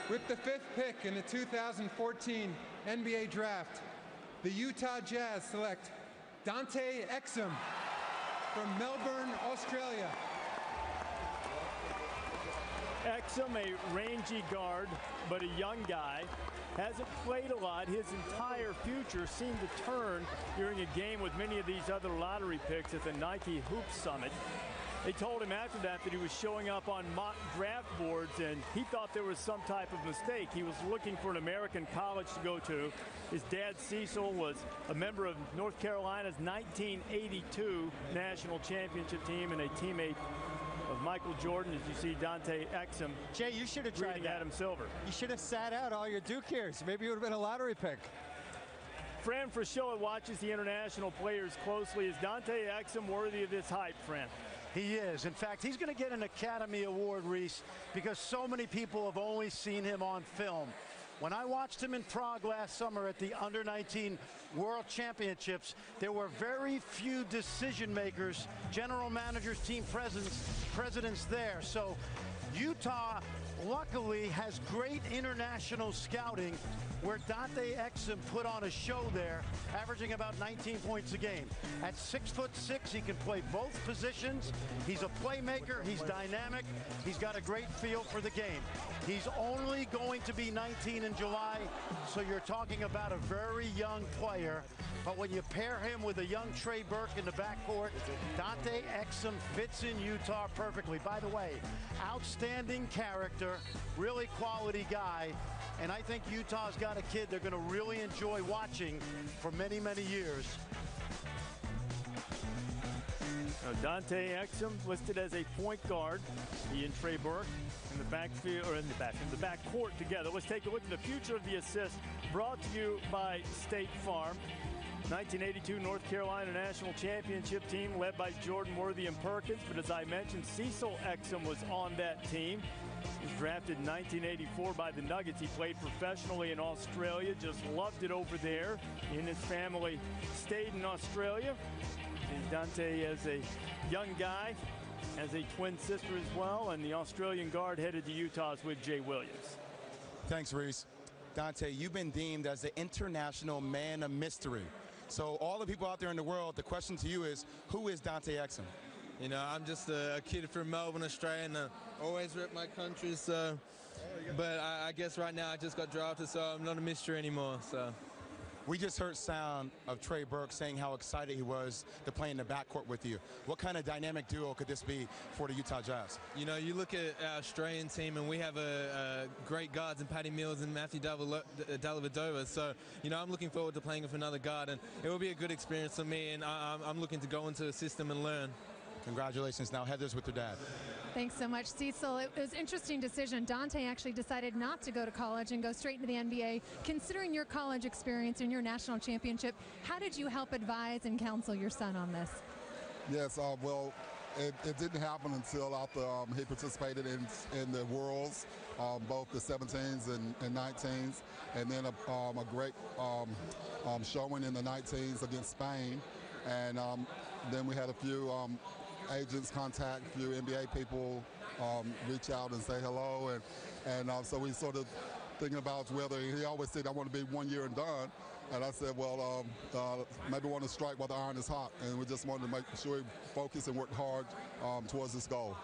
With the 5th pick in the 2014 NBA Draft, the Utah Jazz select Dante Exum from Melbourne, Australia. Exum, a rangy guard, but a young guy. Hasn't played a lot. His entire future seemed to turn during a game with many of these other lottery picks at the Nike Hoop Summit. They told him after that he was showing up on mock draft boards, and he thought there was some type of mistake. He was looking for an American college to go to. His dad, Cecil, was a member of North Carolina's 1982 national championship team and a teammate of Michael Jordan. As you see Dante Exum. Jay, you should have tried that. Adam Silver. You should have sat out all your Duke years. Maybe you would have been a lottery pick. Fran Fraschilla watches the international players closely. Is Dante Exum worthy of this hype, Fran? He is. In fact, he's going to get an Academy Award, Reese, because so many people have only seen him on film. When I watched him in Prague last summer at the Under-19 World Championships, there were very few decision makers, general managers, team presidents there. So Utah, luckily, has great international scouting where Dante Exum put on a show there, averaging about 19 points a game. At 6'6", he can play both positions. He's a playmaker. He's dynamic. He's got a great feel for the game. He's only going to be 19 in July, so you're talking about a very young player. But when you pair him with a young Trey Burke in the backcourt, Dante Exum fits in Utah perfectly. By the way, outstanding character, really quality guy. And I think Utah's got a kid they're going to really enjoy watching for many, many years. Dante Exum listed as a point guard. He and Trey Burke in the backfield, or in the backcourt together. Let's take a look at the future of the assist, brought to you by State Farm. 1982 North Carolina National Championship team led by Jordan, Worthy, and Perkins. But as I mentioned, Cecil Exum was on that team. He was drafted in 1984 by the Nuggets. He played professionally in Australia, just loved it over there. He and his family stayed in Australia. And Dante, as a young guy, has a twin sister as well, and the Australian guard headed to Utah's with Jay Williams. Thanks, Reese. Dante, you've been deemed as the international man of mystery. So all the people out there in the world, the question to you is, who is Dante Exum? You know, I'm just a kid from Melbourne, Australia, and always rep my country. So, but I guess right now I just got drafted, so I'm not a mystery anymore. So. We just heard sound of Trey Burke saying how excited he was to play in the backcourt with you. What kind of dynamic duo could this be for the Utah Jazz? You know, you look at our Australian team, and we have a great guards in Patty Mills and Matthew Dellavedova. So, you know, I'm looking forward to playing with another guard, and it will be a good experience for me, and I'm looking to go into a system and learn. Congratulations. Now Heather's with your dad. Thanks so much, Cecil. It was an interesting decision. Dante actually decided not to go to college and go straight into the NBA. Considering your college experience and your national championship, how did you help advise and counsel your son on this? Yes, well, it didn't happen until after he participated in the Worlds, both the 17s and 19s, and then a great showing in the 19s against Spain. And then we had a few agents contact, a few NBA people reach out and say hello. And so we sort of thinking about whether, he always said, I want to be 1 year and done. And I said, well, maybe want to strike while the iron is hot. And we just wanted to make sure we focus and work hard towards this goal.